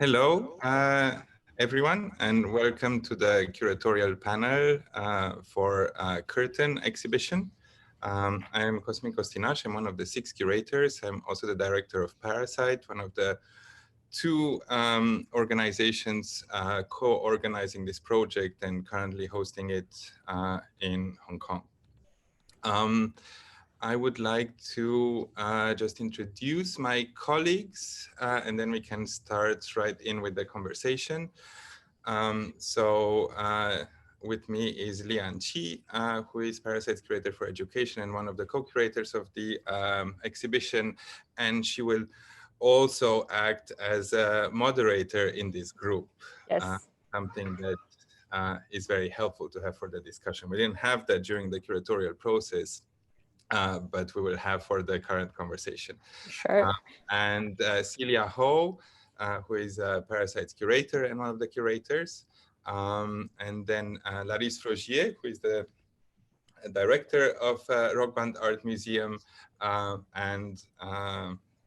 Hello, everyone, and welcome to the curatorial panel for Curtain exhibition. I am Cosmin Costinas. I'm one of the 6 curators. I'm also the director of Parasite, one of the 2 organizations co-organizing this project and currently hosting it in Hong Kong. I would like to just introduce my colleagues and then we can start right in with the conversation. With me is Anqi Li, who is Parasite's curator for education and one of the co-curators of the exhibition. And she will also act as a moderator in this group. Yes. Something that is very helpful to have for the discussion. We didn't have that during the curatorial process. But we will have for the current conversation. Sure. And Celia Ho, who is Parasite's curator and one of the curators. And then Larys Frogier, who is the director of Rockbund Art Museum and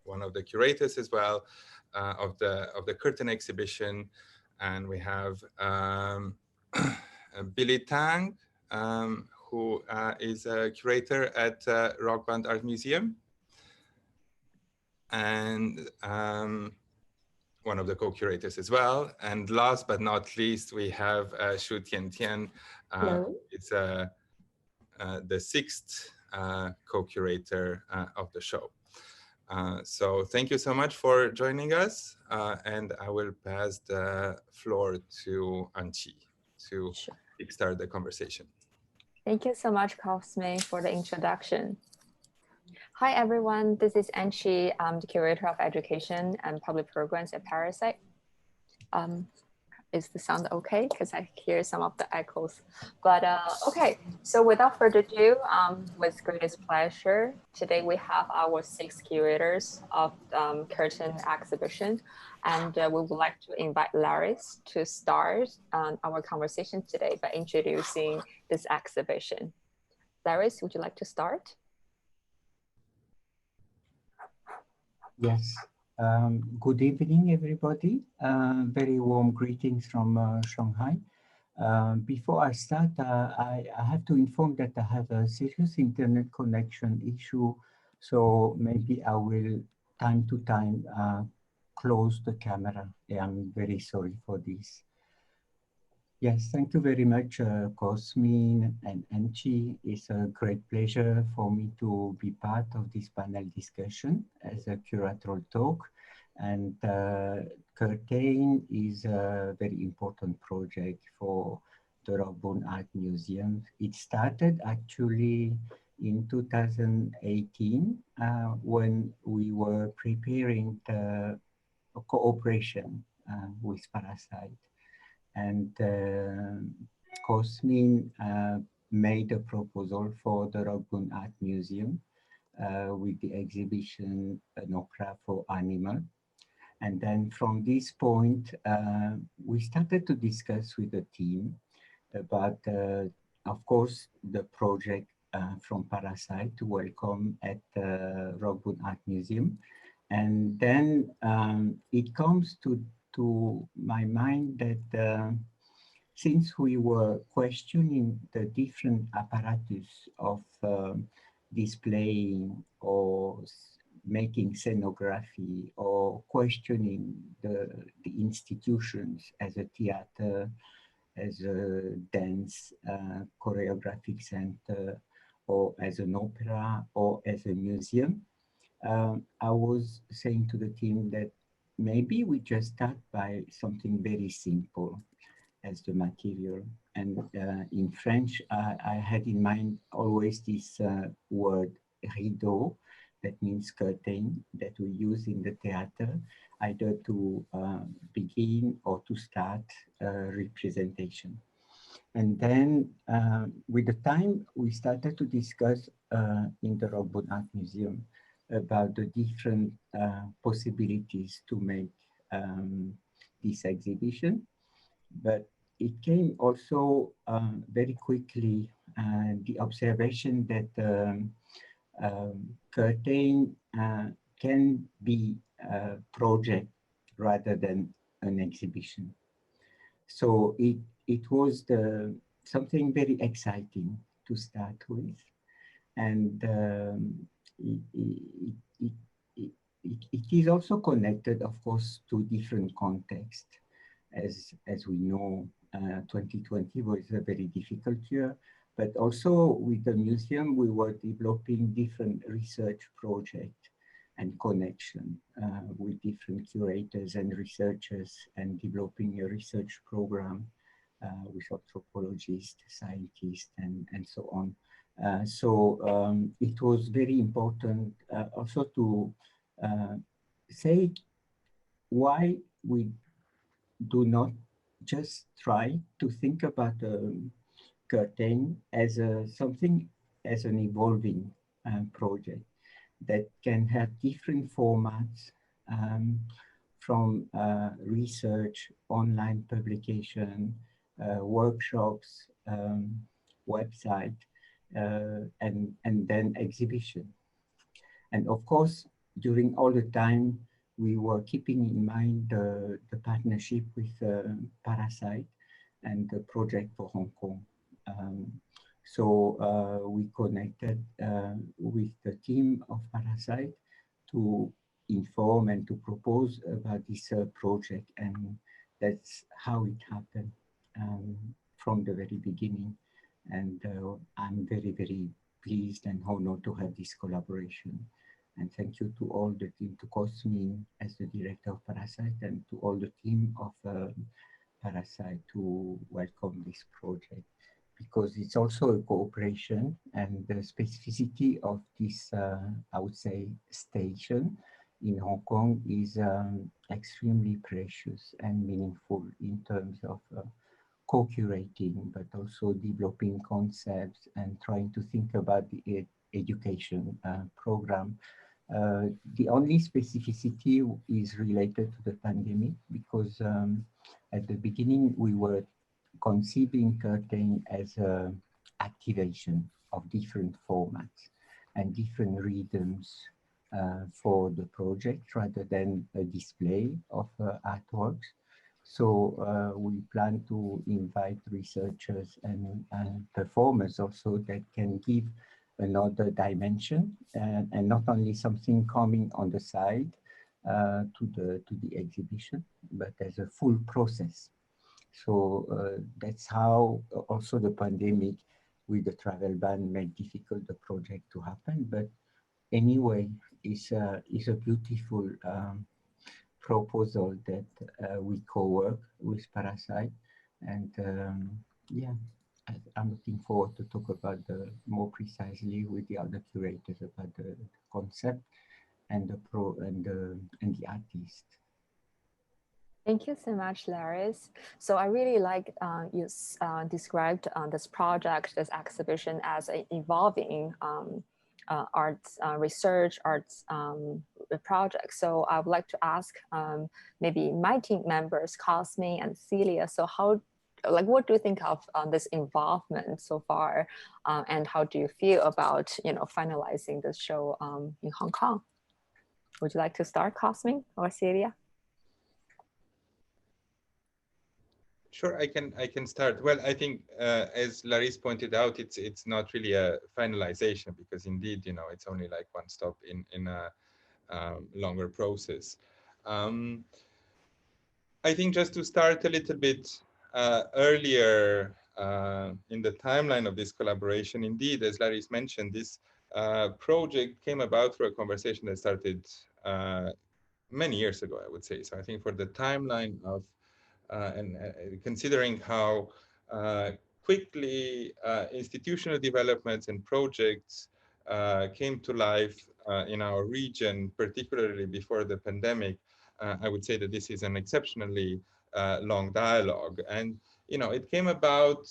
one of the curators as well of the Curtain exhibition. And we have Billy Tang, who is a curator at Rockbund Art Museum, and one of the co-curators as well. And last but not least, we have Xu Tiantian, it's the 6th co-curator of the show. So thank you so much for joining us, and I will pass the floor to Anqi to start the conversation. Thank you so much, Cosmin, for the introduction. Hi, everyone. This is Anqi. I'm the curator of education and public programs at Parasite. Is the sound okay? Because I hear some of the echoes. But okay, so without further ado, with greatest pleasure, today we have our 6 curators of Curtain exhibition. And we would like to invite Larys to start our conversation today by introducing this exhibition. Larys, would you like to start? Yes. Good evening, everybody. Very warm greetings from Shanghai. Before I start, I have to inform that I have a serious internet connection issue, so maybe I will time to time close the camera. I'm very sorry for this. Yes, thank you very much, Cosmin and Anqi. It's a great pleasure for me to be part of this panel discussion as a curatorial talk. And Curtain is a very important project for the Rockbund Art Museum. It started actually in 2018 when we were preparing the cooperation with Parasite. And Cosmin made a proposal for the Rockbund Art Museum with the exhibition An Opera for Animal. And then from this point, we started to discuss with the team about, of course, the project from Parasite to welcome at the Rockbund Art Museum. And then it comes to my mind that since we were questioning the different apparatus of displaying or making scenography or questioning the institutions as a theater, as a dance choreographic center, or as an opera, or as a museum, I was saying to the team that maybe we just start by something very simple as the material. And in French, I had in mind always this word rideau, that means curtain, that we use in the theater, either to begin or to start a representation. And then with the time, we started to discuss in the Rockbund Art Museum about the different possibilities to make this exhibition. But it came also very quickly the observation that Curtain can be a project rather than an exhibition. So it was something very exciting to start with, and it is also connected, of course, to different contexts. As we know, 2020 was a very difficult year, but also with the museum, we were developing different research projects and connection with different curators and researchers, and developing a research program with anthropologists, scientists, and so on. So it was very important also to say why we do not just try to think about curtain as something, as an evolving project that can have different formats, from research, online publication, workshops, website, and then exhibition. And of course, during all the time, we were keeping in mind the partnership with Parasite and the project for Hong Kong. So we connected with the team of Parasite to inform and to propose about this project, and that's how it happened from the very beginning. And I'm very, very pleased and honored to have this collaboration. And thank you to all the team, to Cosmin as the director of Parasite, and to all the team of Parasite to welcome this project, because it's also a cooperation, and the specificity of this, I would say, station in Hong Kong is extremely precious and meaningful in terms of co-curating, but also developing concepts and trying to think about the education program. The only specificity is related to the pandemic, because at the beginning we were conceiving curtain as an activation of different formats and different rhythms for the project, rather than a display of artworks. So we plan to invite researchers and performers also that can give another dimension, and not only something coming on the side to the exhibition, but as a full process. So that's how also the pandemic with the travel ban made difficult the project to happen. But anyway, it's a beautiful proposal that we co-work with Parasite, and yeah, I'm looking forward to talk about more precisely with the other curators about the concept and the artist. Thank you so much, Larys. So I really like you described this project, this exhibition, as an evolving arts research, arts project. So I would like to ask maybe my team members, Cosmin and Celia. So what do you think of this involvement so far, and how do you feel about finalizing this show in Hong Kong? Would you like to start, Cosmin or Celia? Sure, I can start. Well, I think as Larys pointed out, it's not really a finalization, because indeed, it's only like one stop in a longer process. I think just to start a little bit earlier in the timeline of this collaboration, indeed, as Larys mentioned, this project came about through a conversation that started many years ago, I would say. So I think for the timeline of and considering how quickly institutional developments and projects came to life in our region, particularly before the pandemic, I would say that this is an exceptionally long dialogue. And, it came about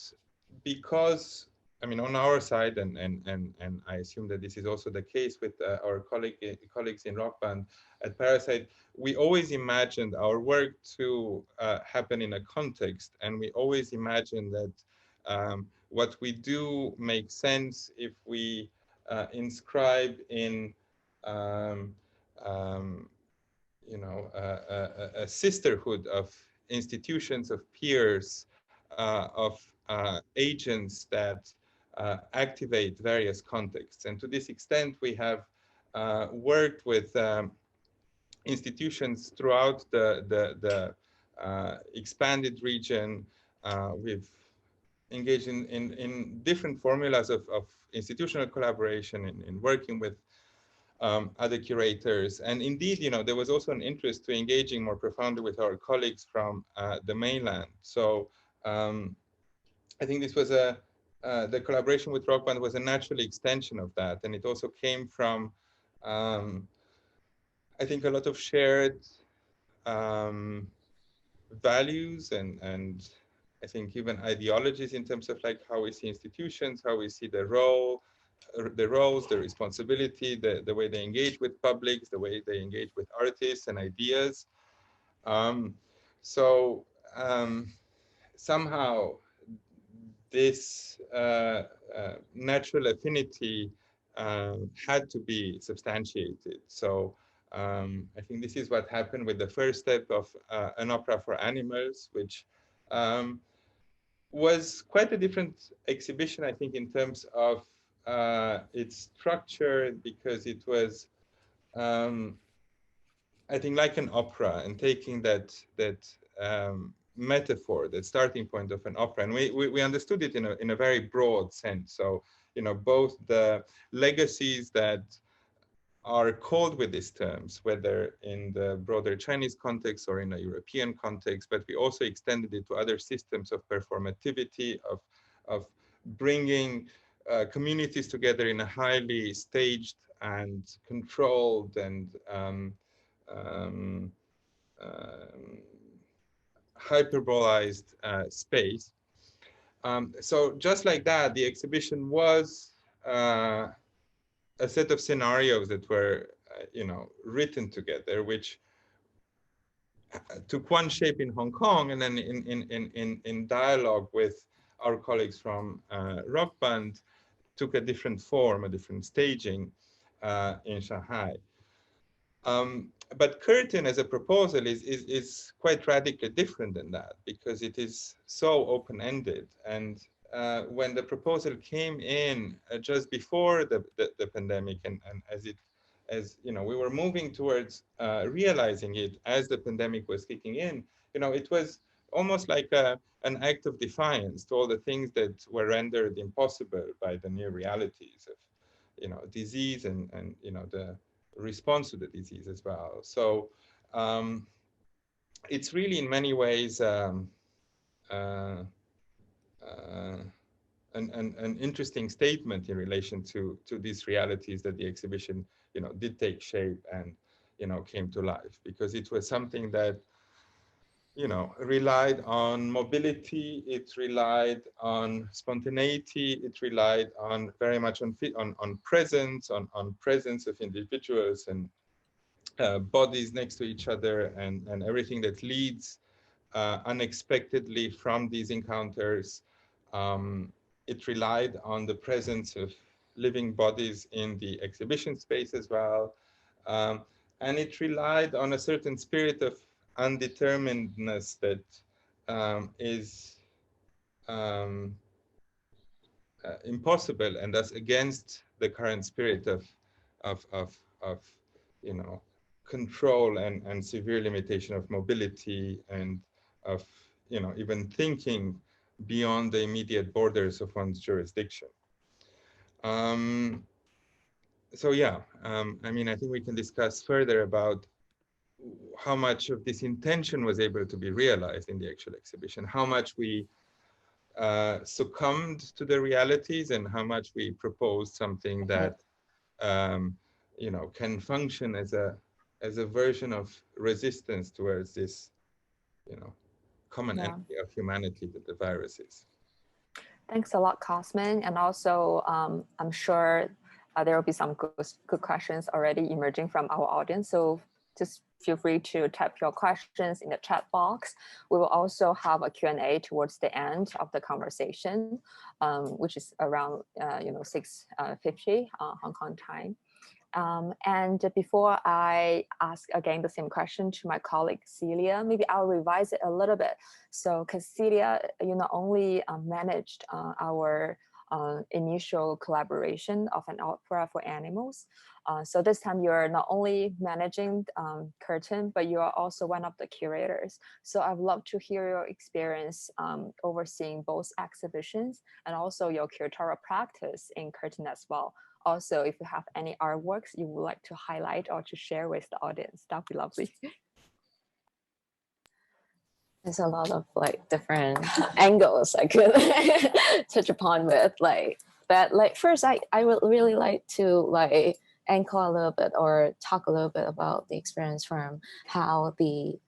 because, on our side, and I assume that this is also the case with our colleagues in Rockbund at Parasite, we always imagined our work to happen in a context, and we always imagined that what we do makes sense if we inscribe in you know, a sisterhood of institutions, of peers, of agents that activate various contexts. And to this extent, we have worked with institutions throughout the expanded region. We've engaged in different formulas of institutional collaboration, in working with other curators. And indeed, you know, there was also an interest to engaging more profoundly with our colleagues from the mainland. So I think this was the collaboration with Rockbund was a natural extension of that. And it also came from, I think, a lot of shared values and I think even ideologies in terms of like how we see institutions, how we see the roles, the responsibility, the way they engage with publics, the way they engage with artists and ideas. Somehow this natural affinity had to be substantiated. So I think this is what happened with the first step of an opera for animals, which was quite a different exhibition, I think, in terms of its structure, because it was, I think, like an opera, and taking that metaphor, the starting point of an opera, and we understood it in a very broad sense. So, you know, both the legacies that are called with these terms, whether in the broader Chinese context or in a European context, but we also extended it to other systems of performativity, of bringing communities together in a highly staged and controlled and hyperbolized space. So just like that, the exhibition was a set of scenarios that were, you know, written together, which took one shape in Hong Kong, and then in dialogue with our colleagues from Rockbund, took a different form, a different staging in Shanghai. But Curtain as a proposal is quite radically different than that, because it is so open-ended. And when the proposal came in just before the pandemic, and as you know, we were moving towards realizing it as the pandemic was kicking in, you know, it was almost like an act of defiance to all the things that were rendered impossible by the new realities of, you know, disease and you know, the response to the disease as well. So it's really in many ways an interesting statement in relation to these realities that the exhibition, you know, did take shape and, you know, came to life, because it was something that, you know, relied on mobility, it relied on spontaneity, it relied on very much on presence, on presence of individuals and bodies next to each other, and everything that leads unexpectedly from these encounters. It relied on the presence of living bodies in the exhibition space as well. And it relied on a certain spirit of undeterminedness that is impossible, and thus against the current spirit of you know, control and severe limitation of mobility, and of, you know, even thinking beyond the immediate borders of one's jurisdiction. So yeah, I mean, I think we can discuss further about how much of this intention was able to be realized in the actual exhibition, how much we succumbed to the realities, and how much we proposed something that you know, can function as a version of resistance towards this, you know, common enemy of humanity that the virus is. Thanks a lot, Cosmin. And also, I'm sure there will be some good questions already emerging from our audience. So just feel free to type your questions in the chat box. We will also have a Q&A towards the end of the conversation, which is around 6:50 Hong Kong time. And before I ask again the same question to my colleague Celia, maybe I'll revise it a little bit. So, because Celia, you not only managed our initial collaboration of an opera for animals. So this time you're not only managing Curtain, but you are also one of the curators. So I'd love to hear your experience overseeing both exhibitions and also your curatorial practice in Curtain as well. Also, if you have any artworks you would like to highlight or to share with the audience, that'd be lovely. There's a lot of like different angles I could touch upon with but first I would really like to anchor a little bit or talk a little bit about the experience from how we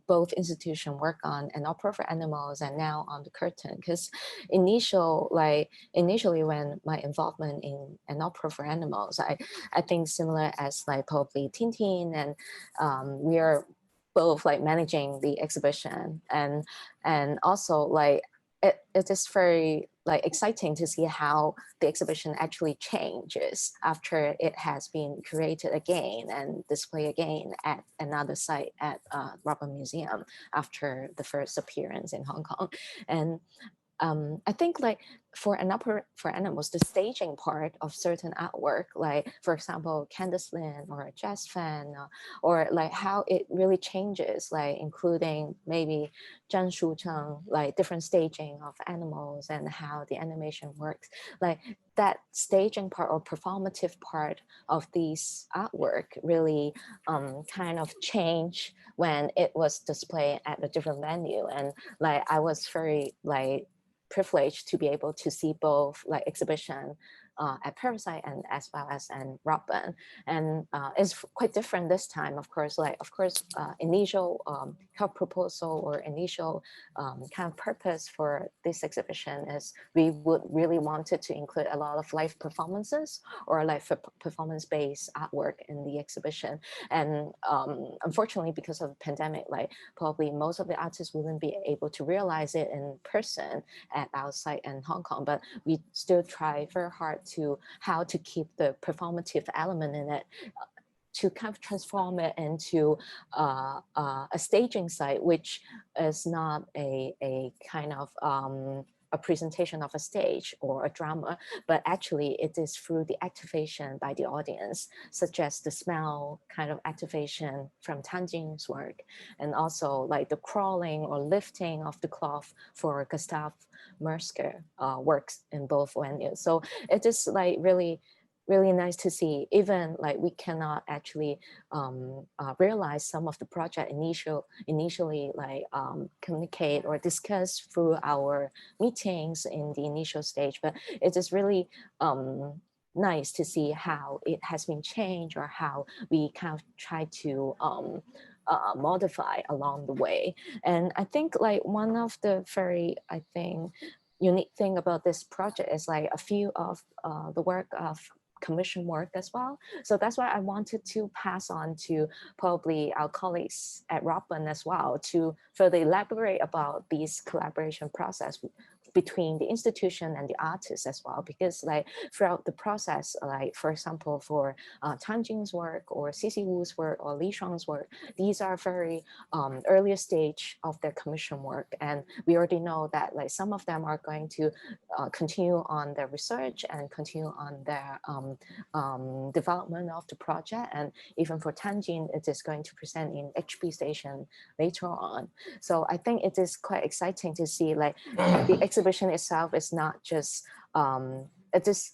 both institutions work on an opera for animals and now on the Curtain, because initially when my involvement in an opera for animals, I think similar as probably Tintin, and we are both managing the exhibition, and also it is very exciting to see how the exhibition actually changes after it has been curated again and displayed again at another site at Rockbund Museum after the first appearance in Hong Kong. And I think for an opera for animals, the staging part of certain artwork, for example, Candice Lin or Jazz Fan, or how it really changes, including maybe Zhang Shucheng, different staging of animals and how the animation works. That staging part or performative part of these artwork really kind of changed when it was displayed at a different venue. And I was very privileged to be able to see both exhibition at Parasite and as well as in Rockbund, and it's quite different this time. Of course, initial kind of proposal or initial kind of purpose for this exhibition is we would really wanted to include a lot of live performances or performance-based artwork in the exhibition. And unfortunately, because of the pandemic, probably most of the artists wouldn't be able to realize it in person at our site in Hong Kong, but we still try very hard to how to keep the performative element in it, to kind of transform it into a staging site, which is not a kind of a presentation of a stage or a drama, but actually it is through the activation by the audience, such as the smell kind of activation from Tangjing's work, and also the crawling or lifting of the cloth for Gustav Mersker works in both venues. So it is really nice to see, even we cannot actually realize some of the project initially communicate or discuss through our meetings in the initial stage, but it is really nice to see how it has been changed or how we kind of try to modify along the way. And I think one of the very, unique thing about this project is a few of the work of commission work as well. So that's why I wanted to pass on to probably our colleagues at Rockbund as well to further elaborate about this collaboration process between the institution and the artists as well, because throughout the process, for example, for Tangjing's work or Cici Wu's work or Li Shuang's work, these are very earlier stage of their commission work, and we already know that some of them are going to continue on their research and continue on their development of the project, and even for Tangjing, it is going to present in HB Station later on. So I think it is quite exciting to see the exhibition itself is not just it is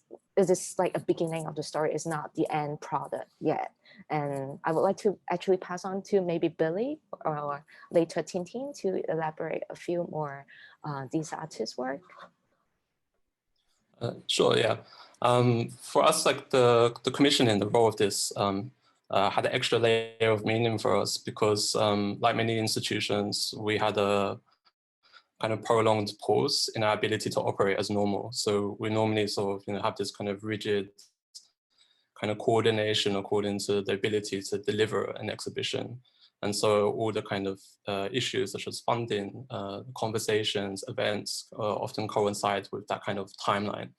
a beginning of the story, it's not the end product yet. And I would like to actually pass on to maybe Billy or later Tintin to elaborate a few more these artists' work. Sure, yeah. For us, the commission and the role of this had an extra layer of meaning for us because, like many institutions, we had a kind of prolonged pause in our ability to operate as normal. So we normally sort of have this kind of rigid kind of coordination according to the ability to deliver an exhibition. And so all the kind of issues such as funding, conversations, events often coincide with that kind of timeline.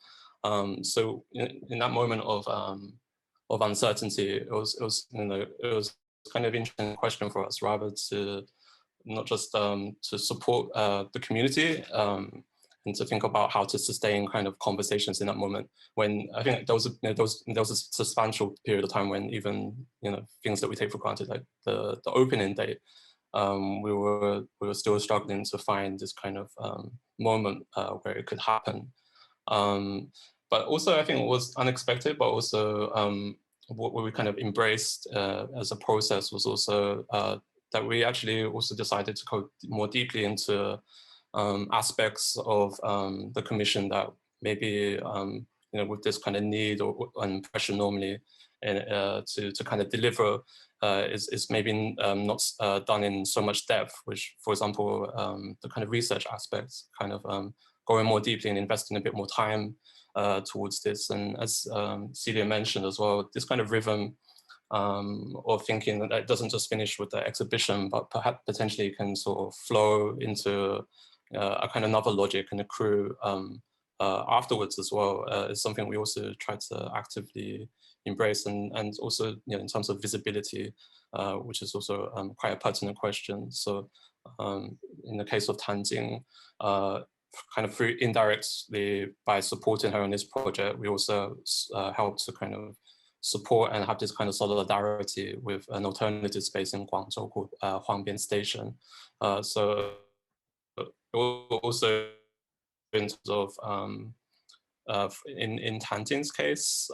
So in that moment of uncertainty, it was kind of interesting question for us, rather to not just to support the community and to think about how to sustain kind of conversations in that moment, when I think there was a substantial period of time when even things that we take for granted, like the opening date, we were still struggling to find this kind of moment where it could happen. But also I think it was unexpected, but also what we kind of embraced as a process was also that we actually also decided to go more deeply into aspects of the commission that maybe with this kind of need and pressure normally, and to kind of deliver is maybe not done in so much depth, which, for example, the kind of research aspects, kind of going more deeply and investing a bit more time towards this. And as Celia mentioned as well, this kind of rhythm or thinking that it doesn't just finish with the exhibition, but perhaps potentially can sort of flow into a kind of another logic and accrue afterwards as well, is something we also try to actively embrace, and also in terms of visibility, which is also quite a pertinent question. So in the case of Tang, kind of through indirectly by supporting her in this project, we also help to kind of support and have this kind of solidarity with an alternative space in Guangzhou called Huangbian Station. So also in terms of in Tanjing's case,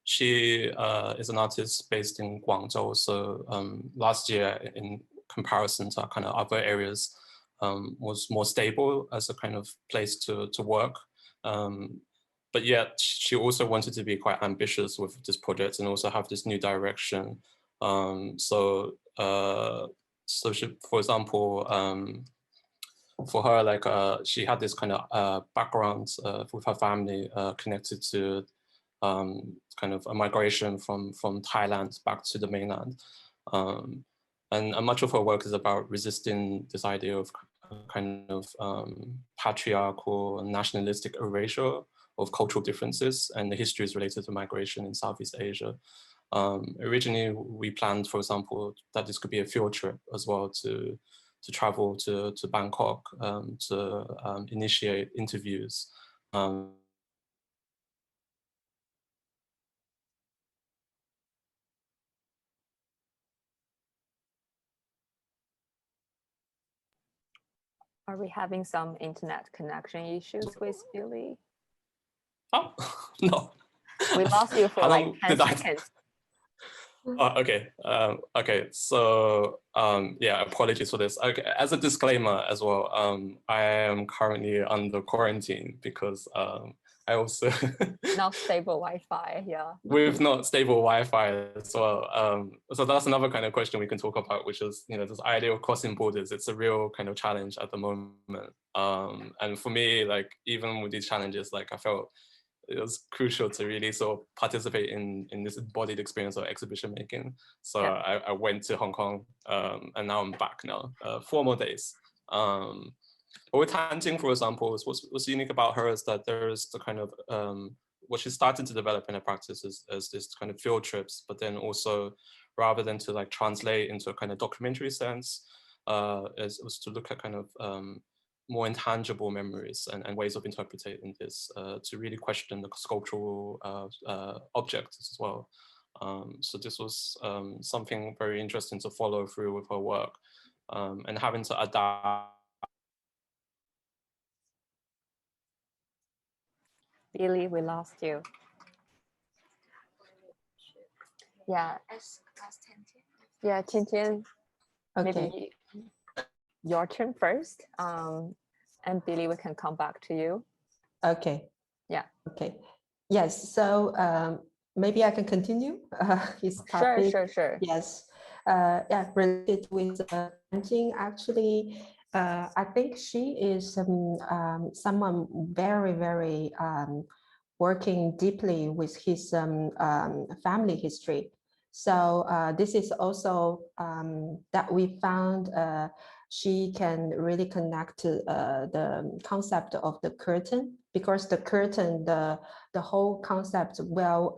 she is an artist based in Guangzhou. So last year, in comparison to kind of other areas, was more stable as a kind of place to work. But yet she also wanted to be quite ambitious with this project and also have this new direction. So she, for example, for her, like she had this kind of background with her family connected to kind of a migration from Thailand back to the mainland. And much of her work is about resisting this idea of kind of patriarchal and nationalistic erasure of cultural differences and the histories related to migration in Southeast Asia. Originally, we planned, for example, that this could be a field trip as well to travel to Bangkok to initiate interviews. Are we having some internet connection issues with Billy? Oh, no. We lost you for like 10 seconds. Okay. Okay. So yeah, apologies for this. Okay, as a disclaimer as well, I am currently under quarantine because I also not stable Wi-Fi. Yeah. With not stable Wi-Fi as well. So that's another kind of question we can talk about, which is this idea of crossing borders. It's a real kind of challenge at the moment. And for me, like even with these challenges, like I felt it was crucial to really sort of participate in this embodied experience of exhibition making. So yeah. I went to Hong Kong and now I'm back now, 4 more days. But with Tang, for example, what's unique about her is that there is the kind of, what she started to develop in her practice is this kind of field trips, but then also rather than to like translate into a kind of documentary sense, it was to look at kind of more intangible memories and ways of interpreting this to really question the sculptural objects as well. So this was something very interesting to follow through with her work and having to adapt. Billy, we lost you. Yeah. Yeah, Tiantian. Okay. Maybe your turn first. And Billy, we can come back to you. Okay. Yeah. Okay. Yes. So maybe I can continue his topic. Sure. Yes. Yeah. Related with Anqi, actually, I think she is someone very working deeply with his family history. So this is also that we found she can really connect to the concept of the curtain, because the curtain, the whole concept will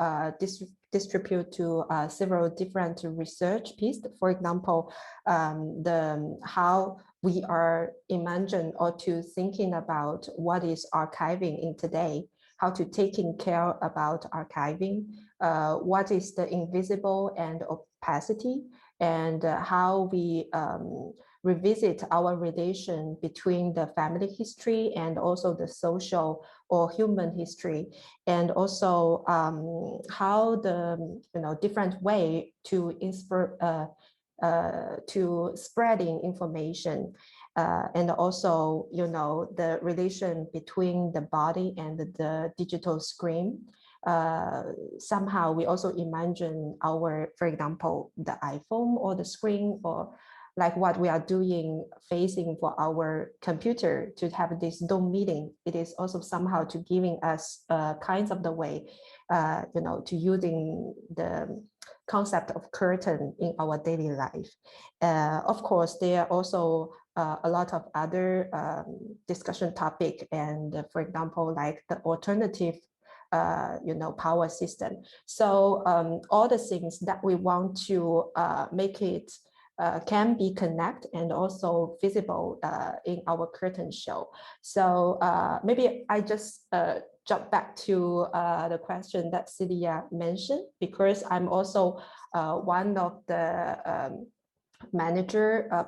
distribute to several different research pieces. For example, how we are imagined or to thinking about what is archiving in today, how to taking care about archiving, what is the invisible and opacity, and how we revisit our relation between the family history and also the social or human history, and also how the different way to to spreading information, and also the relation between the body and the digital screen. Somehow we also imagine our, for example, the iPhone or the screen, or like what we are doing facing for our computer to have this Zoom meeting. It is also somehow to giving us kinds of the way, to using the concept of curtain in our daily life. Of course, there are also a lot of other discussion topic, and for example, like the alternative power system. So all the things that we want to make it can be connected and also visible in our curtain show. So maybe I just jump back to the question that Celia mentioned, because I'm also one of the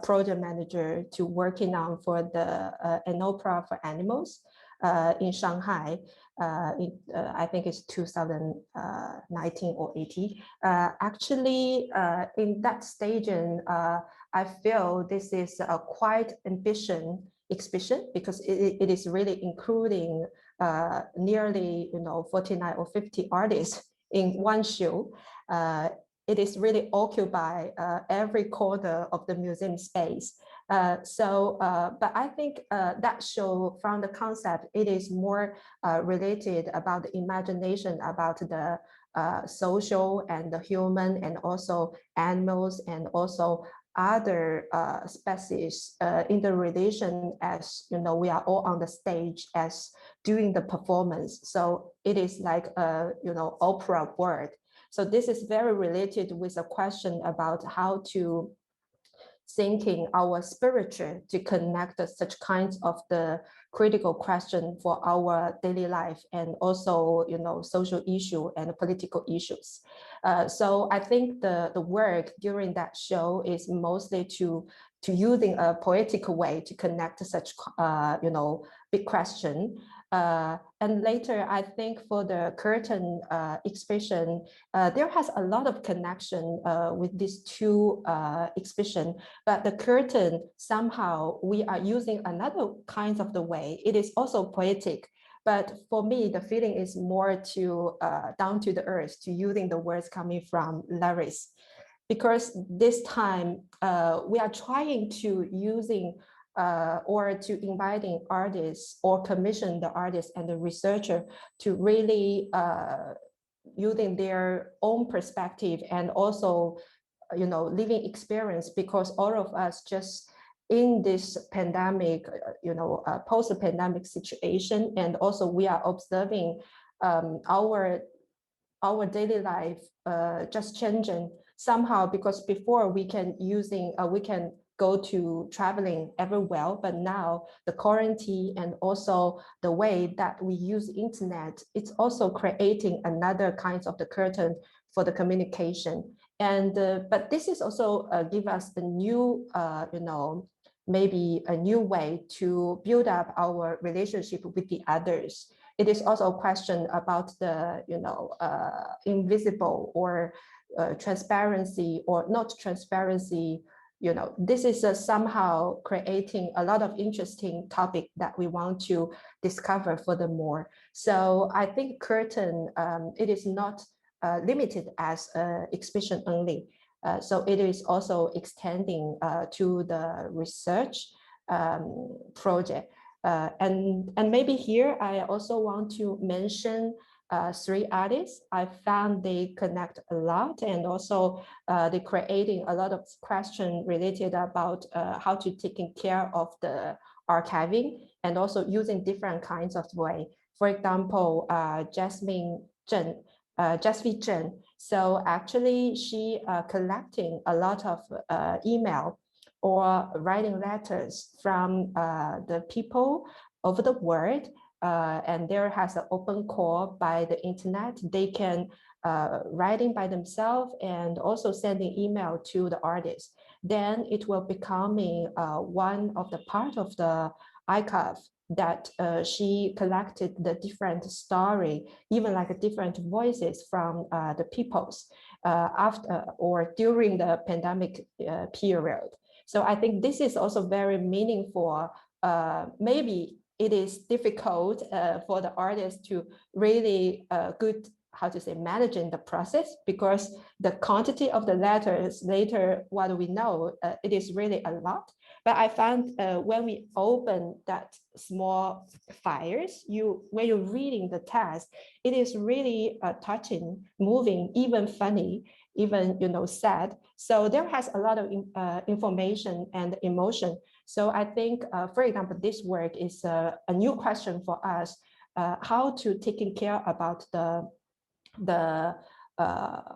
project manager to working on for the an opera for animals in Shanghai. I think it's 2019 or 18. Actually, in that stage, I feel this is a quite ambitious exhibition, because it is really including nearly 49 or 50 artists in one show. It is really occupy every corner of the museum space. But I think that show from the concept, it is more related about the imagination about the social and the human, and also animals, and also other species in the relation, as we are all on the stage as doing the performance. So it is like a opera word. So this is very related with a question about how to thinking our spiritual to connect such kinds of the critical question for our daily life, and also social issue and political issues. So I think the work during that show is mostly to using a poetical way to connect such big question. And later, I think for the curtain exhibition, there has a lot of connection with these two exhibition, but the curtain, somehow we are using another kind of the way. It is also poetic, but for me, the feeling is more to down to the earth, to using the words coming from Larys. Because this time we are trying to using or to inviting artists or commission the artists and the researcher to really using their own perspective and also living experience, because all of us just in this pandemic, post-pandemic situation, and also we are observing our daily life just changing somehow, because before we can go to traveling everywhere, but now the quarantine and also the way that we use internet, it's also creating another kinds of the curtain for the communication. And but this is also give us a new, maybe a new way to build up our relationship with the others. It is also a question about the, invisible or transparency or not transparency. This is somehow creating a lot of interesting topic that we want to discover furthermore. So I think curtain, it is not limited as an exhibition only. So it is also extending to the research project. And maybe here I also want to mention 3 artists. I found they connect a lot, and also they creating a lot of questions related about how to taking care of the archiving, and also using different kinds of way. For example, Jasmine Zheng. So actually, she collecting a lot of email or writing letters from the people over the world, and there has an open call by the internet. They can writing by themselves and also sending email to the artist. Then it will becoming one of the part of the archive that she collected the different story, even like different voices from the peoples after or during the pandemic period. So I think this is also very meaningful. Maybe it is difficult for the artist to really good, how to say, managing the process, because the quantity of the letters later, what we know, it is really a lot. But I found when we open that small files, when you're reading the text, it is really touching, moving, even funny, even sad. So there has a lot of information and emotion. So I think, for example, this work is a new question for us, how to taking care about the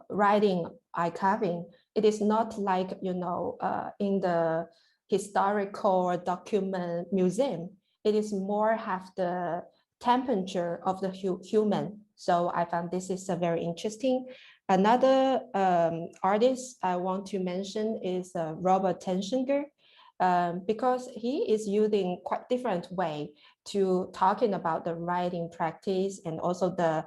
writing archiving. It is not like in the historical document museum. It is more have the temperature of the human. So I found this is a very interesting. Another artist I want to mention is Robert Tensinger, because he is using quite different way to talking about the writing practice and also the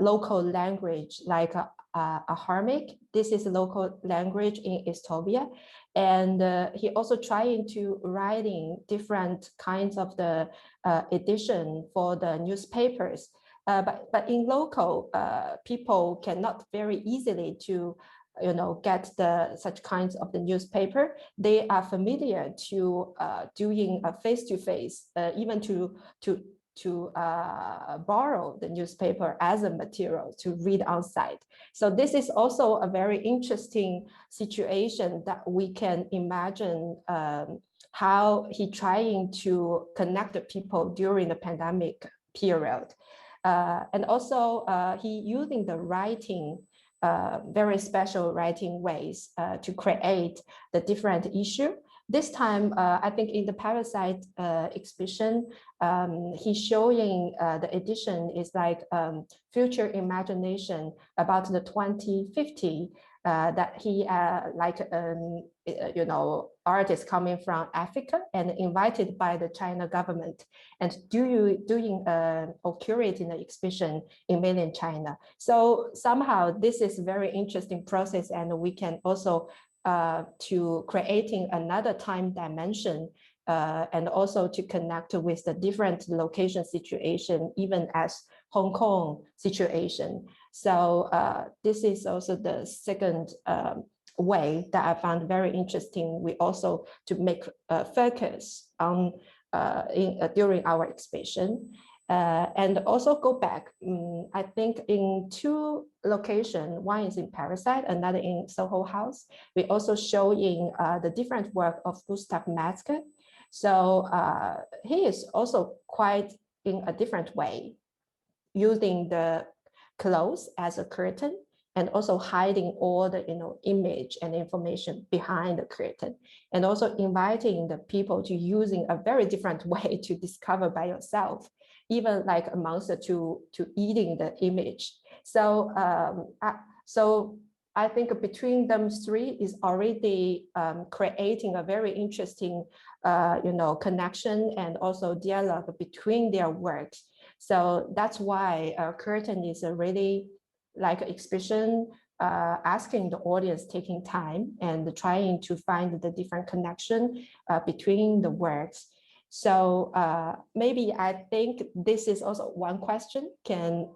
local language, like Aharmic. This is a local language in Estonia. And he also trying to writing different kinds of the edition for the newspapers. But in local, people cannot very easily to get such kinds of the newspaper. They are familiar to doing a face-to-face, even to borrow the newspaper as a material to read on site. So this is also a very interesting situation that we can imagine how he trying to connect the people during the pandemic period. And also he using the writing, very special writing ways to create the different issue. This time, I think in the Parasite exhibition, he's showing the edition is like future imagination about the 2050 that he artists coming from Africa and invited by the China government and doing or curating the exhibition in mainland China. So somehow this is a very interesting process, and we can also to creating another time dimension and also to connect with the different location situation, even as Hong Kong situation. So this is also the second way that I found very interesting. We also to make focus on during our exhibition. And also go back, I think in two locations, one is in Parasite, another in Soho House. We also showing the different work of Gustav Metzger. So he is also quite in a different way, using the clothes as a curtain and also hiding all the image and information behind the curtain, and also inviting the people to using a very different way to discover by yourself, even like a monster to eating the image. So I think between them three is already creating a very interesting connection and also dialogue between their works. So that's why curtain is a really like exhibition, asking the audience taking time and trying to find the different connection between the works. So maybe I think this is also one question can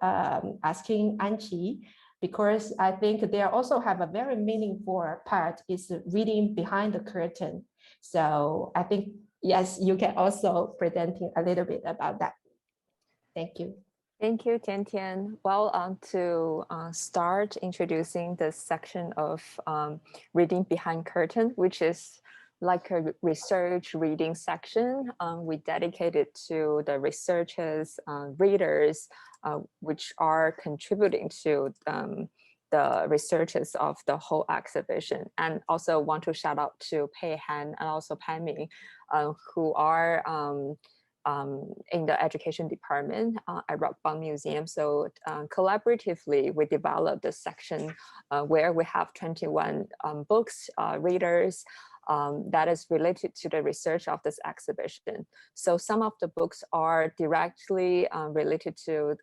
asking Anqi, because I think they also have a very meaningful part is reading behind the curtain. So I think, yes, you can also presenting a little bit about that. Thank you. Thank you, Tiantian. Well, to start introducing the section of reading behind curtain, which is like a research reading section, we dedicated to the researchers, readers, which are contributing to the researchers of the whole exhibition. And also want to shout out to Pei Han and also Pan Ming, who are in the education department at Rockbund Museum. So collaboratively, we developed a section where we have 21 books, readers, that is related to the research of this exhibition. So some of the books are directly related to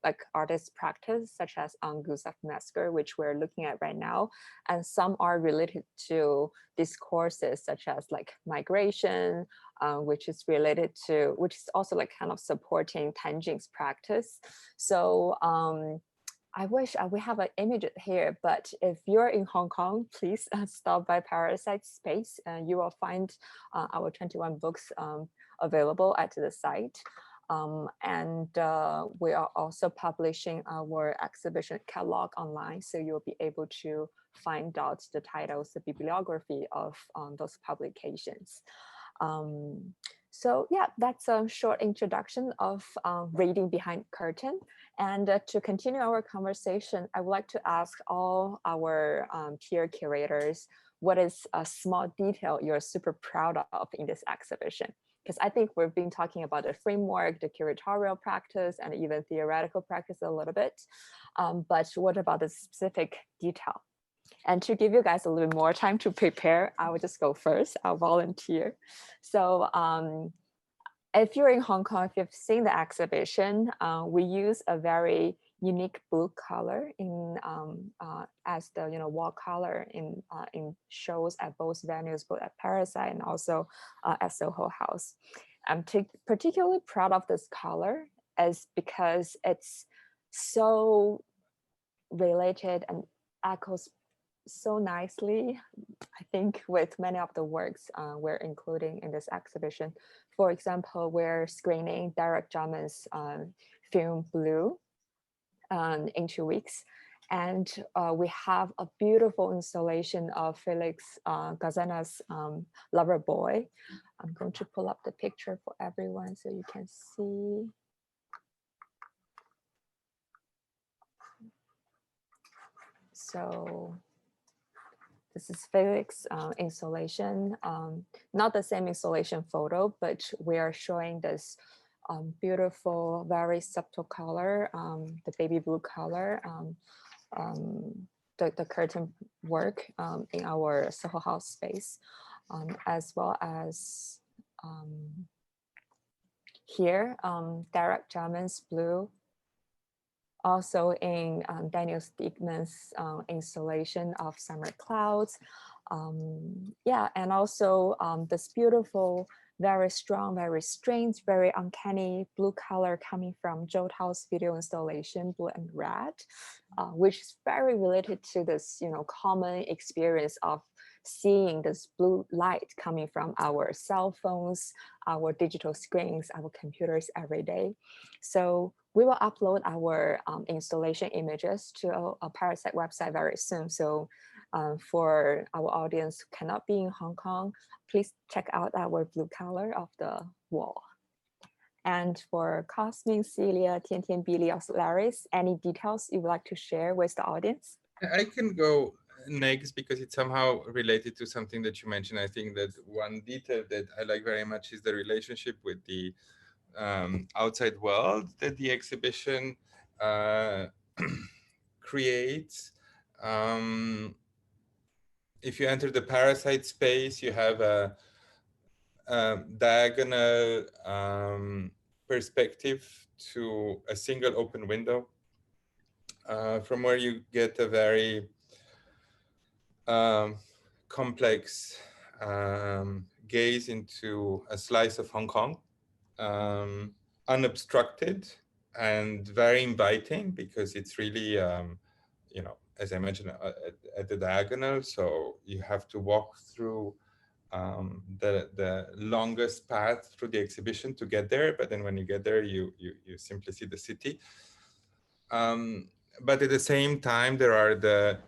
like artist practice, such as Gustav Metzger, which we're looking at right now. And some are related to discourses such as like migration, which is related to, which is also like kind of supporting Tanjing's practice. So I wish we have an image here, but if you're in Hong Kong, please stop by Parasite Space. You will find our 21 books available at the site. And we are also publishing our exhibition catalog online, so you'll be able to find out the titles, the bibliography of those publications. So yeah, that's a short introduction of Reading Behind Curtain. And to continue our conversation, I would like to ask all our peer curators, what is a small detail you're super proud of in this exhibition? Because I think we've been talking about the framework, the curatorial practice, and even theoretical practice a little bit. But what about the specific detail? And to give you guys a little bit more time to prepare, I will just go first. I'll volunteer. So if you're in Hong Kong, if you've seen the exhibition, we use a very unique blue color in as the wall color in shows at both venues, both at Parasite and also at Soho House. I'm particularly proud of this color is because it's so related and echoes so nicely, I think, with many of the works we're including in this exhibition. For example, we're screening Derek Jarman's film Blue in 2 weeks. And we have a beautiful installation of Felix Gazzana's Lover Boy. I'm going to pull up the picture for everyone so you can see. So this is Felix installation, not the same installation photo, but we are showing this beautiful, very subtle color, the baby blue color, the curtain work in our Soho House space, as well as here, Derek Jarman's Blue, also in Daniel Stigman's installation of Summer Clouds. Yeah, and also this beautiful, very strong, very strange, very uncanny blue color coming from Zhou Tao's video installation, Blue and Red, which is very related to this, common experience of seeing this blue light coming from our cell phones, our digital screens, our computers every day. So we will upload our installation images to a Parasite website very soon. So for our audience who cannot be in Hong Kong, please check out our blue color of the wall. And for Cosmin, Celia, Tiantian, Billy, or Larys, any details you would like to share with the audience? I can go next because it's somehow related to something that you mentioned. I think that one detail that I like very much is the relationship with the outside world that the exhibition creates. If you enter the Parasite space, you have a diagonal perspective to a single open window, from where you get a very complex gaze into a slice of Hong Kong, unobstructed and very inviting, because it's really, as I mentioned, at the diagonal. So you have to walk through the longest path through the exhibition to get there. But then when you get there, you simply see the city. But at the same time, there are the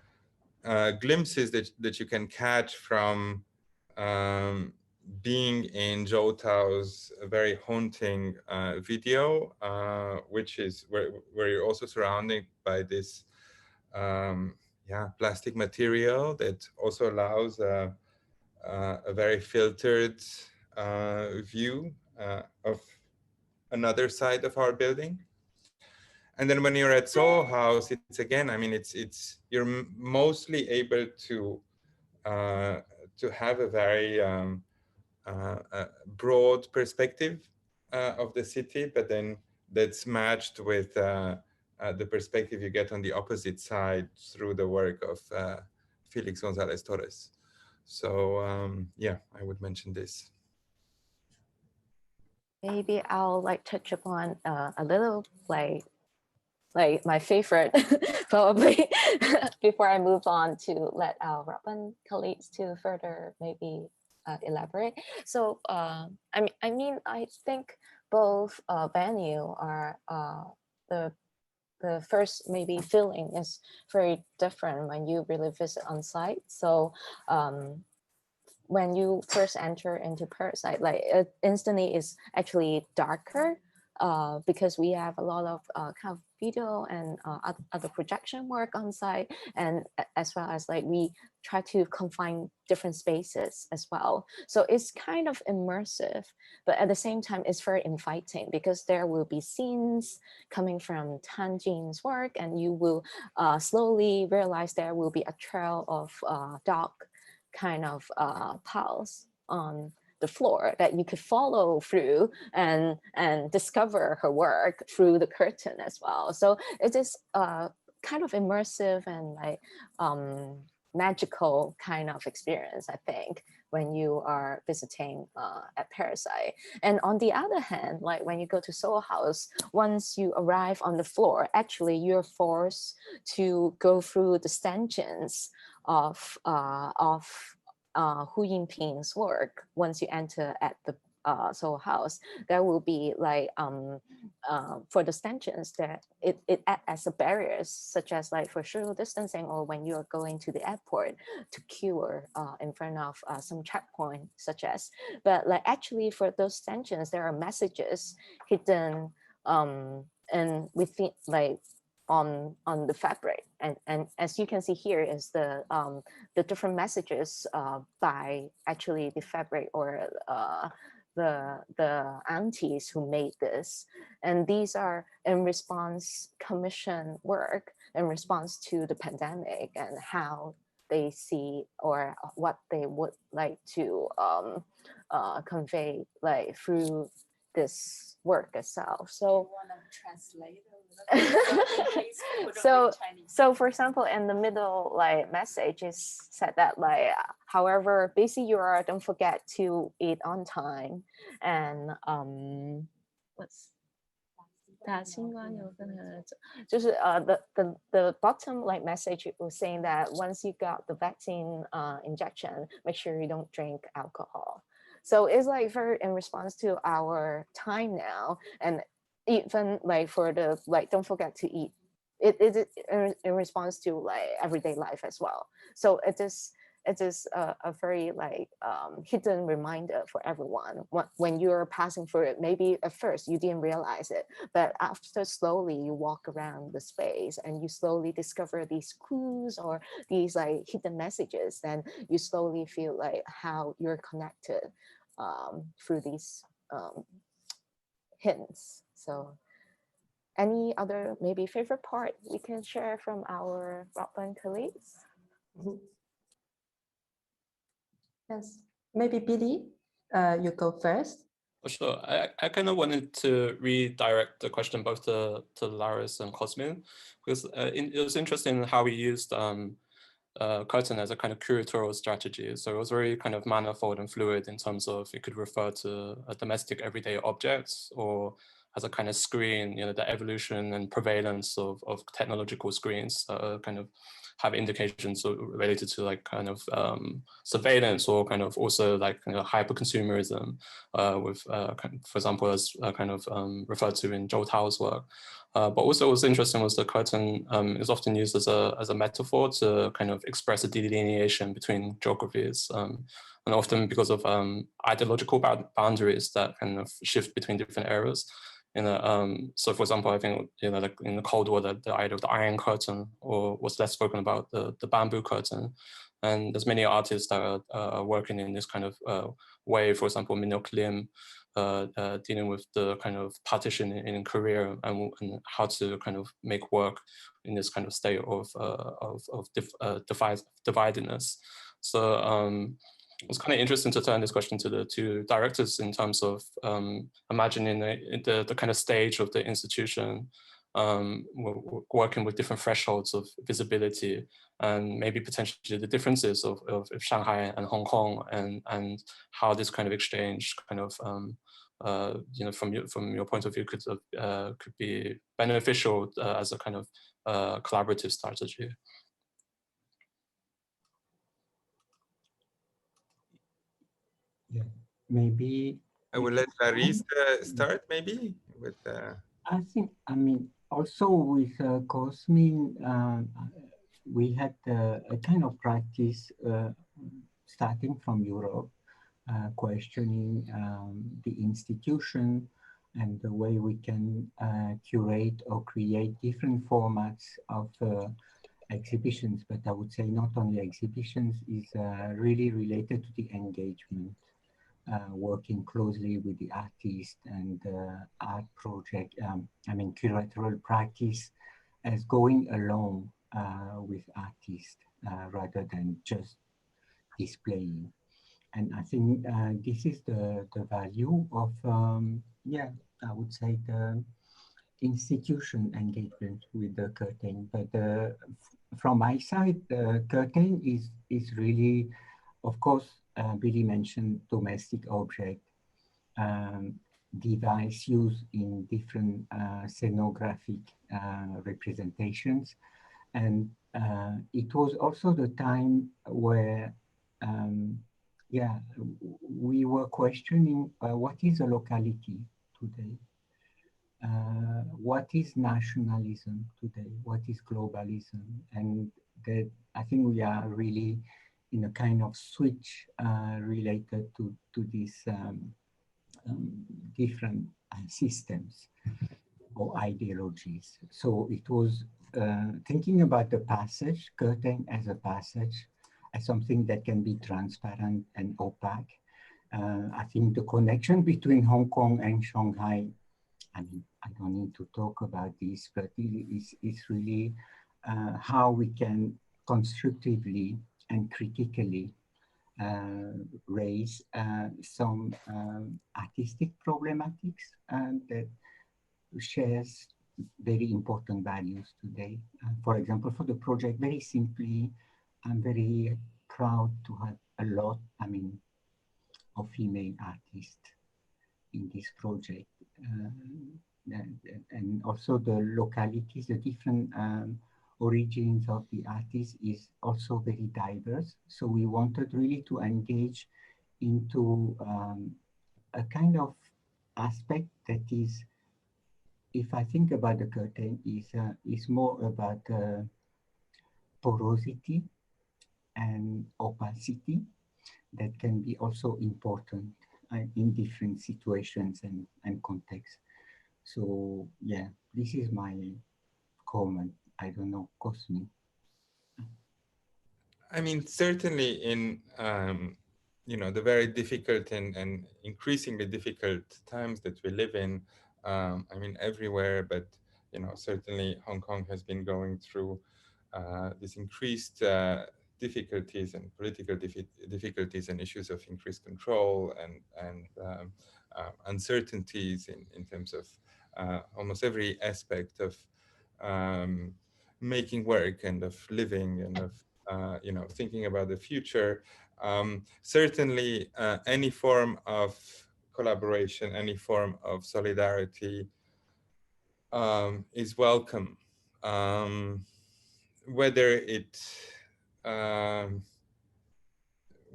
glimpses that you can catch from being in Zhou Tao's very haunting video, which is where you're also surrounded by this plastic material that also allows a very filtered view of another side of our building. And then when you're at Soho House, it's again, I mean, you're mostly able to have a very broad perspective of the city, but then that's matched with the perspective you get on the opposite side through the work of Felix Gonzalez Torres. So yeah, I would mention this. Maybe I'll like touch upon a little like my favorite probably before I move on to let our Rockbund colleagues to further maybe elaborate. So I think both venue are the first maybe feeling is very different when you really visit on site. So when you first enter into Parasite, like it instantly is actually darker because we have a lot of kind of video and other projection work on site, and as well as like we try to confine different spaces as well. So it's kind of immersive, but at the same time, it's very inviting because there will be scenes coming from Tangjin's work, and you will slowly realize there will be a trail of dog kind of paths on the floor that you could follow through and discover her work through the curtain as well. So it is kind of immersive and like magical kind of experience, I think, when you are visiting at Parasite. And on the other hand, like when you go to Soho House, once you arrive on the floor, actually you're forced to go through the stanchions of Hu Yinping's work. Once you enter at the Soho House, there will be like for the stanchions that it acts as a barriers, such as like for social distancing or when you are going to the airport to queue in front of some checkpoint, such as. But like actually for those stanchions, there are messages hidden and within like on the fabric, and as you can see here is the different messages by actually the fabric or the aunties who made this, and these are in response commission work in response to the pandemic and how they see or what they would like to convey like through this work itself. So so for example, in the middle like message is said that like however busy you are, don't forget to eat on time, and what's just the bottom like message was saying that once you got the vaccine injection, make sure you don't drink alcohol. So it's like very in response to our time now, and even like for the like don't forget to eat, it is in response to like everyday life as well. So it is a very like hidden reminder for everyone when you're passing through it. Maybe at first you didn't realize it, but after slowly you walk around the space and you slowly discover these clues or these like hidden messages, then you slowly feel like how you're connected through these hints. So any other maybe favorite part we can share from our Rockbund colleagues? Mm-hmm. Yes, maybe Billy, you go first. For sure. I kind of wanted to redirect the question both to Larys and Cosmin, because it was interesting how we used curtain as a kind of curatorial strategy. So it was very kind of manifold and fluid in terms of it could refer to a domestic everyday objects or as a kind of screen, you know, the evolution and prevalence of technological screens kind of have indications related to like kind of surveillance or kind of also like kind of hyper consumerism with, for example, as kind of referred to in Zhou Tao's work. But also what's interesting was the curtain is often used as a metaphor to kind of express a delineation between geographies. and often because of ideological boundaries that kind of shift between different eras. So for example, I think like in the Cold War, the idea of the Iron Curtain or was less spoken about the bamboo curtain. And there's many artists that are working in this kind of way. For example, Minok Lim, dealing with the kind of partition in Korea and how to kind of make work in this kind of state of dividedness. So it's kind of interesting to turn this question to the two directors in terms of imagining the kind of stage of the institution, working with different thresholds of visibility, and maybe potentially the differences of Shanghai and Hong Kong, and how this kind of exchange kind of from your point of view could be beneficial as a kind of collaborative strategy. Yeah, maybe I will let Larys start maybe with. I mean, also with Cosmin, we had a kind of practice starting from Europe, questioning the institution and the way we can curate or create different formats of exhibitions. But I would say not only exhibitions is really related to the engagement, working closely with the artist and art project, I mean curatorial practice as going along with artists rather than just displaying. And I think this is the value of, yeah, I would say the institution engagement with the curtain. But from my side, the curtain is really, of course, Billy mentioned domestic object, device used in different scenographic representations. And it was also the time where yeah, we were questioning what is a locality today? What is nationalism today? What is globalism? And that I think we are really in a kind of switch related to these different systems or ideologies. So it was thinking about the passage, curtain as a passage, as something that can be transparent and opaque. I think the connection between Hong Kong and Shanghai, I mean, I don't need to talk about this, but it's really how we can constructively and critically raise some artistic problematics that shares very important values today. For example, for the project, very simply, I'm very proud to have a lot, I mean, of female artists in this project. And also the localities, the different origins of the artists is also very diverse. So we wanted really to engage into a kind of aspect that is, if I think about the curtain, is more about porosity and opacity that can be also important in different situations and contexts. So yeah, this is my comment. I don't know, Cosmin. I mean, certainly in the very difficult and increasingly difficult times that we live in. I mean, everywhere, but certainly Hong Kong has been going through this increased difficulties and political difficulties and issues of increased control and uncertainties in terms of almost every aspect of making work and of living and of thinking about the future. Certainly any form of collaboration, any form of solidarity is welcome.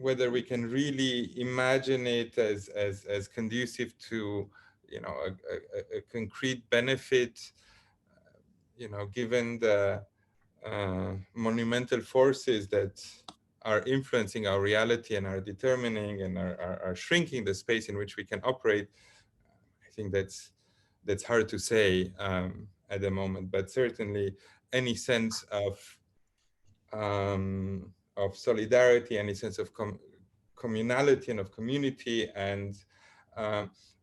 Whether we can really imagine it as conducive to a concrete benefit, given the monumental forces that are influencing our reality and are determining and are shrinking the space in which we can operate, I think that's hard to say at the moment, but certainly any sense of solidarity, any sense of communality and of community, and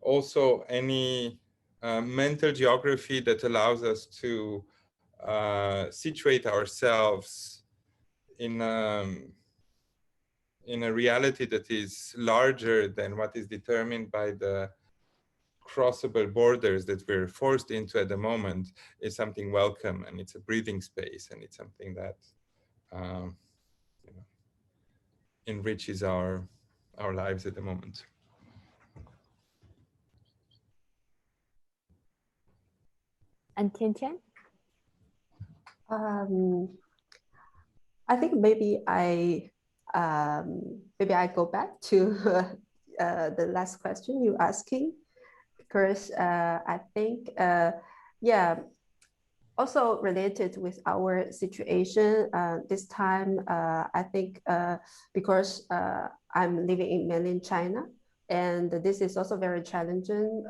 also any mental geography that allows us to situate ourselves in a reality that is larger than what is determined by the crossable borders that we're forced into at the moment, is something welcome, and it's a breathing space, and it's something that you know, enriches our lives at the moment. And Tiantian? I think maybe I go back to the last question you asking, because I think yeah, also related with our situation this time. I think because I'm living in mainland China, and this is also very challenging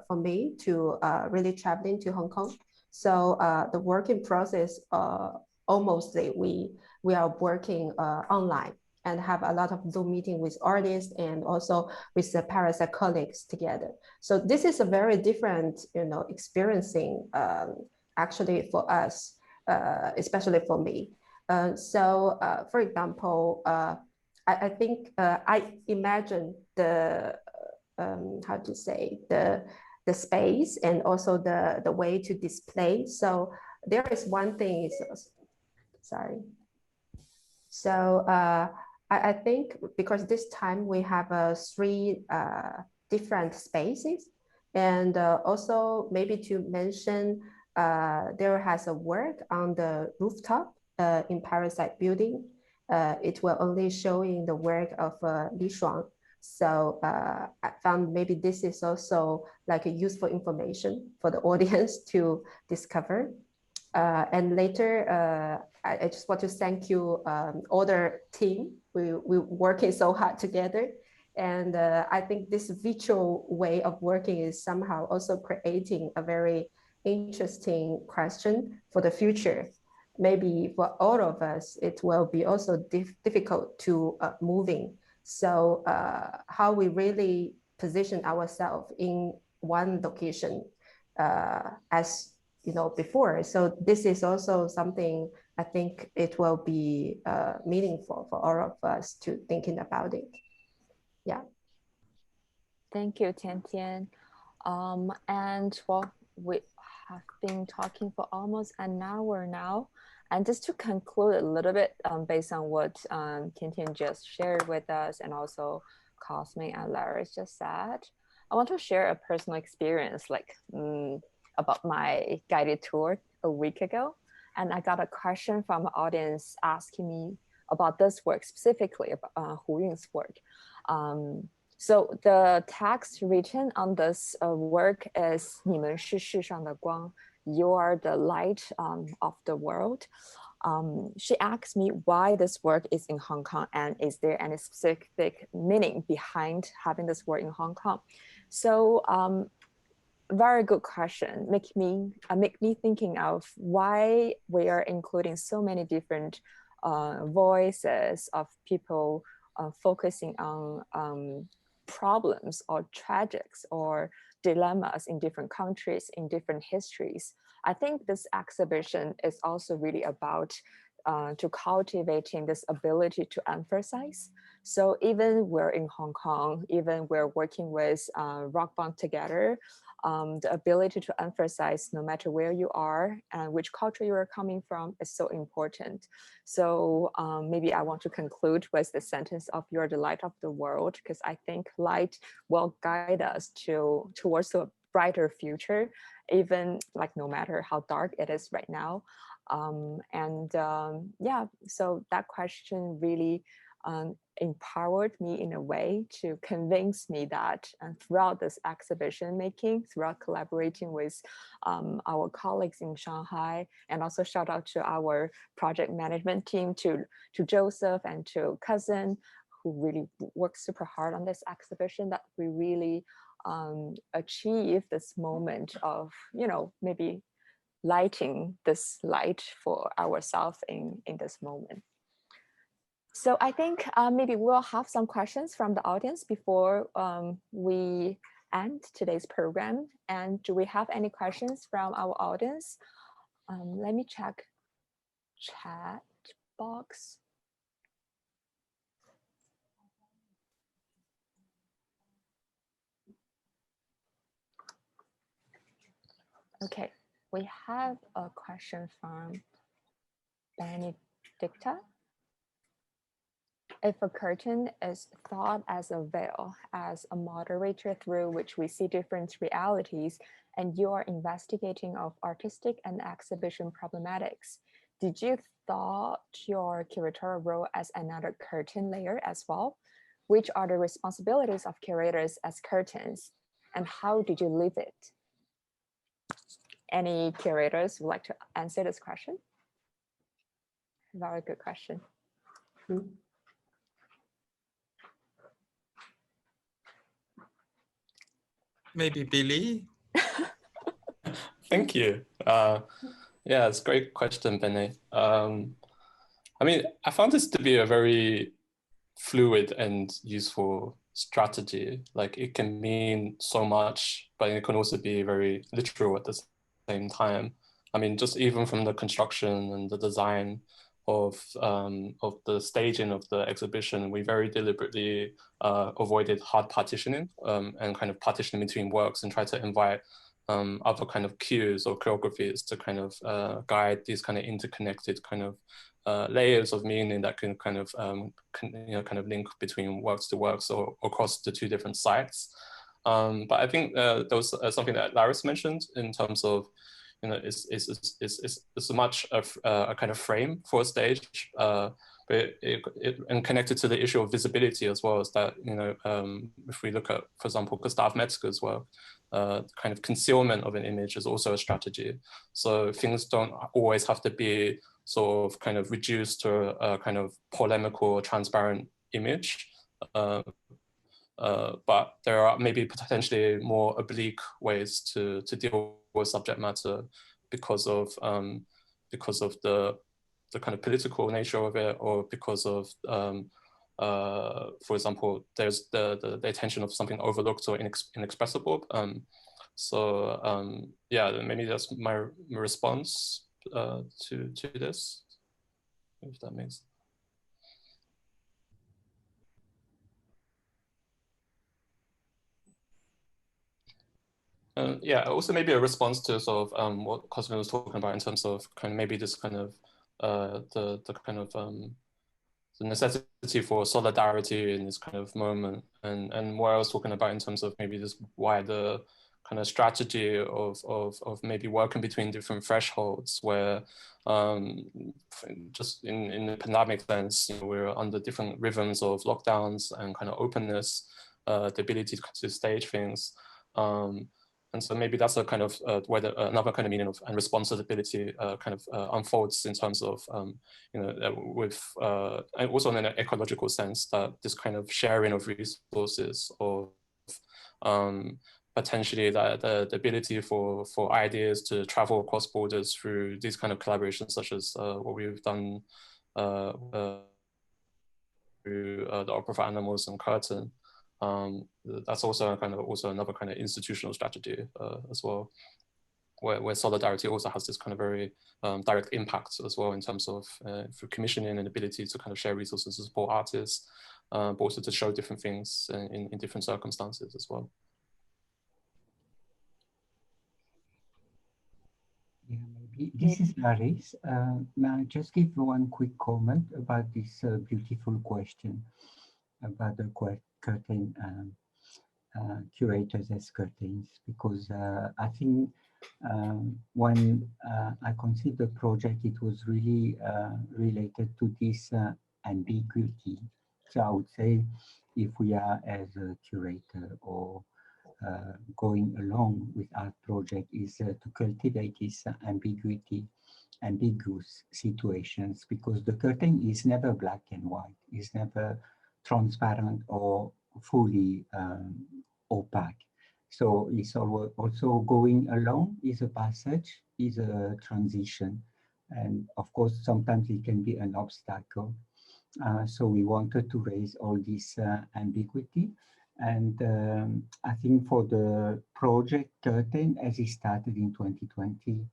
for me to really traveling to Hong Kong. So the working process, almost we are working online and have a lot of Zoom meeting with artists and also with the Parasite colleagues together. So this is a very different, experiencing actually for us, especially for me. So for example, I think I imagine the how to say the space and also the way to display. So there is one thing is, sorry. So I think because this time we have 3 different spaces, and also maybe to mention there has a work on the rooftop in Parasite building. It will only showing the work of Li Shuang. So I found maybe this is also like a useful information for the audience to discover. And later, I just want to thank you, all the team. We working so hard together. And I think this virtual way of working is somehow also creating a very interesting question for the future. Maybe for all of us, it will be also difficult to moving. So how we really position ourselves in one location as before. So this is also something I think it will be meaningful for all of us to thinking about it. Yeah. Thank you, Tiantian. And well, we have been talking for almost an hour now. And just to conclude a little bit based on what Tiantian just shared with us, and also Cosmin and Larys just said, I want to share a personal experience about my guided tour a week ago. And I got a question from an audience asking me about this work, specifically about Hu Yun's work. So the text written on this work is 你们是世上的光, you are the light of the world. She asked me why this work is in Hong Kong, and is there any specific meaning behind having this work in Hong Kong? So very good question. Make me thinking of why we are including so many different voices of people focusing on problems or tragics or dilemmas in different countries, in different histories. I think this exhibition is also really about to cultivating this ability to emphasize. So even we're in Hong Kong, even we're working with Rockbund together, the ability to emphasize no matter where you are and which culture you are coming from is so important. So maybe I want to conclude with the sentence of "You're the light of the world," because I think light will guide us towards a brighter future, even no matter how dark it is right now. Yeah, so that question really empowered me in a way to convince me that throughout this exhibition making, throughout collaborating with our colleagues in Shanghai, and also shout out to our project management team, to Joseph and to Cousin, who really worked super hard on this exhibition, that we really achieve this moment of, you know, maybe lighting this light for ourselves in this moment. So I think maybe we'll have some questions from the audience before we end today's program. And do we have any questions from our audience? Let me check chat box. Okay, we have a question from Benedicta. If a curtain is thought as a veil, as a moderator through which we see different realities, and you are investigating of artistic and exhibition problematics, did you thought your curatorial role as another curtain layer as well? Which are the responsibilities of curators as curtains, and how did you live it? Any curators would like to answer this question? Very good question. Maybe Billy? Thank you. Yeah, it's a great question, Benny. I mean, I found this to be a very fluid and useful strategy. Like, it can mean so much, but it can also be very literal at the same time. I mean, just even from the construction and the design of the staging of the exhibition, we very deliberately avoided hard partitioning and kind of partitioning between works, and try to invite other kind of cues or choreographies to kind of guide these kind of interconnected kind of layers of meaning that can kind of kind of link between works to works or across the two different sites. But I think there was something that Larys mentioned in terms of, you know, it's much of a kind of frame for a stage, but and connected to the issue of visibility as well, as that, you know, if we look at, for example, Gustav Metzger's work, kind of concealment of an image is also a strategy. So things don't always have to be sort of kind of reduced to a kind of polemical or transparent image. But there are maybe potentially more oblique ways to deal with subject matter because of the kind of political nature of it, or because of for example, there's the attention of something overlooked or inexpressible. Yeah, maybe that's my response to this, if that makes sense. Yeah, also maybe a response to sort of what Cosmin was talking about in terms of kind of maybe this kind of the kind of the necessity for solidarity in this kind of moment, and what I was talking about in terms of maybe this wider kind of strategy of maybe working between different thresholds, where just in the pandemic sense, you know, we're under different rhythms of lockdowns and kind of openness, the ability to stage things. And so maybe that's a kind of where another kind of meaning of and responsibility kind of unfolds in terms of, you know, with and also in an ecological sense, that this kind of sharing of resources, or potentially the ability for ideas to travel across borders through these kind of collaborations, such as what we've done through the Opera for Animals and Curtain. That's also another kind of institutional strategy as well, where solidarity also has this kind of very direct impact as well, in terms of through commissioning and ability to kind of share resources to support artists, but also to show different things in different circumstances as well. Yeah, maybe this is Larys. May I just give one quick comment about this beautiful question about the curtain curators as curtains, because I think when I conceived the project, it was really related to this ambiguity So I would say if we are as a curator or going along with our project is to cultivate this ambiguous situations, because the curtain is never black and white, it's never transparent or fully opaque. So it's also going along is a passage, is a transition. And of course, sometimes it can be an obstacle. So we wanted to raise all this ambiguity. And I think for the project Curtain, as it started in 2020,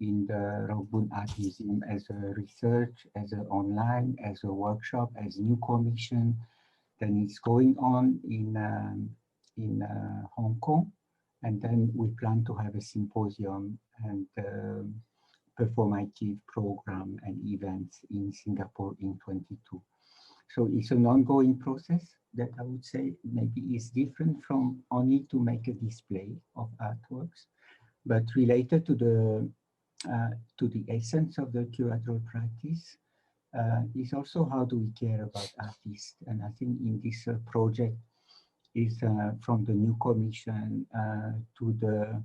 in the Rockbund Art Museum as a research, as an online, as a workshop, as a new commission, then it's going on in Hong Kong. And then we plan to have a symposium and performative program and events in Singapore in 22. So it's an ongoing process that I would say maybe is different from only to make a display of artworks, but related to the essence of the curatorial practice is also how do we care about artists. And I think in this project is from the new commission to the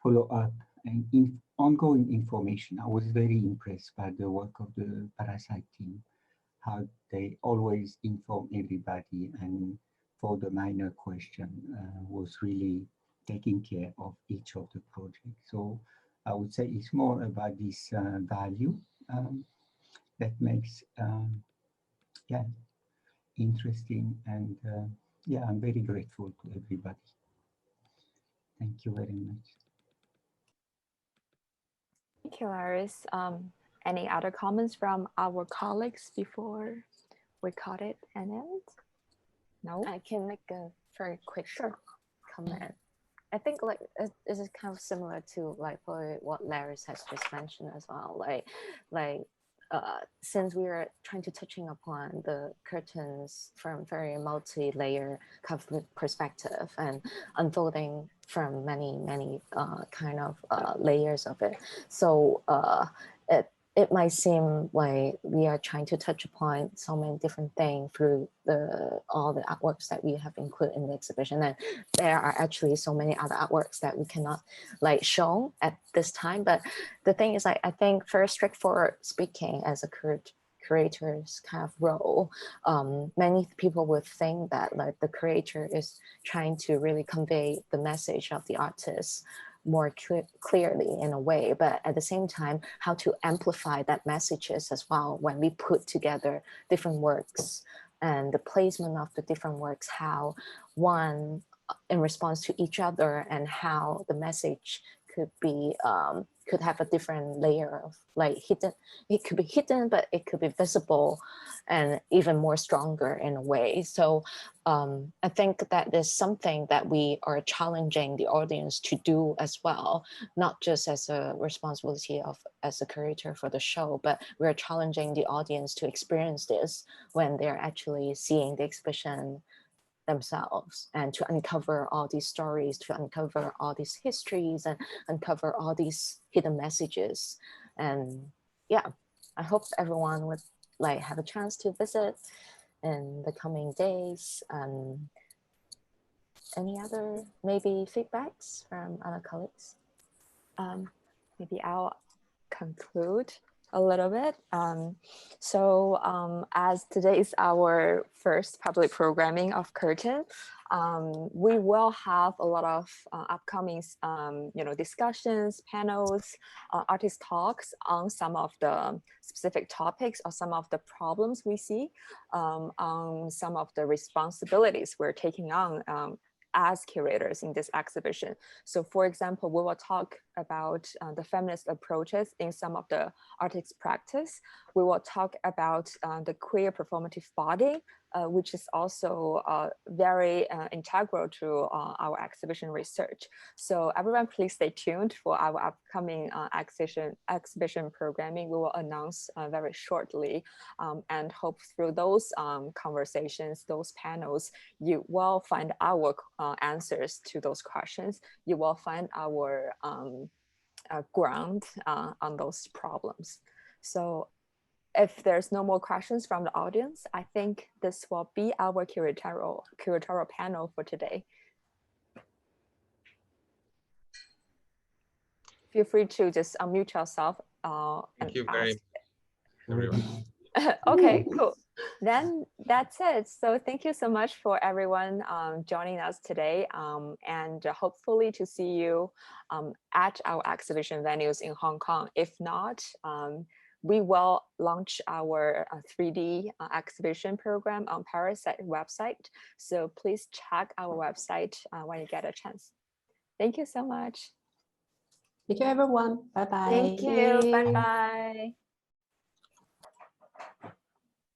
follow-up and ongoing information. I was very impressed by the work of the Parasite team, how they always inform everybody, and for the minor question was really taking care of each of the projects. So I would say it's more about this value that makes yeah, interesting, and yeah, I'm very grateful to everybody. Thank you very much. Thank you, Larys. Any other comments from our colleagues before we cut it and end? No? I can make a very quick comment. I think like this is kind of similar to like what Larys has just mentioned as well. Since we are trying to touching upon the curtains from very multi-layer kind of perspective and unfolding from many kind of layers of it. So it might seem like we are trying to touch upon so many different things through all the artworks that we have included in the exhibition. And there are actually so many other artworks that we cannot like show at this time. But the thing is, like, I think very straightforward speaking, as a curator's kind of role, many people would think that like the curator is trying to really convey the message of the artist more clearly in a way, but at the same time, how to amplify that messages as well when we put together different works and the placement of the different works, how one in response to each other, and how the message could be could have a different layer of like hidden. It could be hidden, but it could be visible and even more stronger in a way. So I think that is something that we are challenging the audience to do as well, not just as a responsibility of as a curator for the show, but we're challenging the audience to experience this when they're actually seeing the exhibition themselves, and to uncover all these stories, to uncover all these histories, and uncover all these hidden messages. And yeah, I hope everyone would like have a chance to visit in the coming days. Any other maybe feedbacks from other colleagues? Maybe I'll conclude a little bit. As today is our first public programming of Curtain, we will have a lot of upcoming discussions, panels, artist talks on some of the specific topics or some of the problems we see, on some of the responsibilities we're taking on as curators in this exhibition. So for example, we will talk about the feminist approaches in some of the artist practice. We will talk about the queer performative body, which is also very integral to our exhibition research. So everyone please stay tuned for our upcoming exhibition programming. We will announce very shortly, and hope through those conversations, those panels, you will find our answers to those questions. You will find our ground on those problems. So if there's no more questions from the audience, I think this will be our curatorial panel for today. Feel free to just unmute yourself. Thank you very much, everyone. Okay, cool. Then that's it. So thank you so much for everyone joining us today, and hopefully to see you at our exhibition venues in Hong Kong. If not, we will launch our 3D exhibition program on Paris website. So please check our website when you get a chance. Thank you so much. Thank you, everyone. Bye-bye. Thank you. Bye-bye.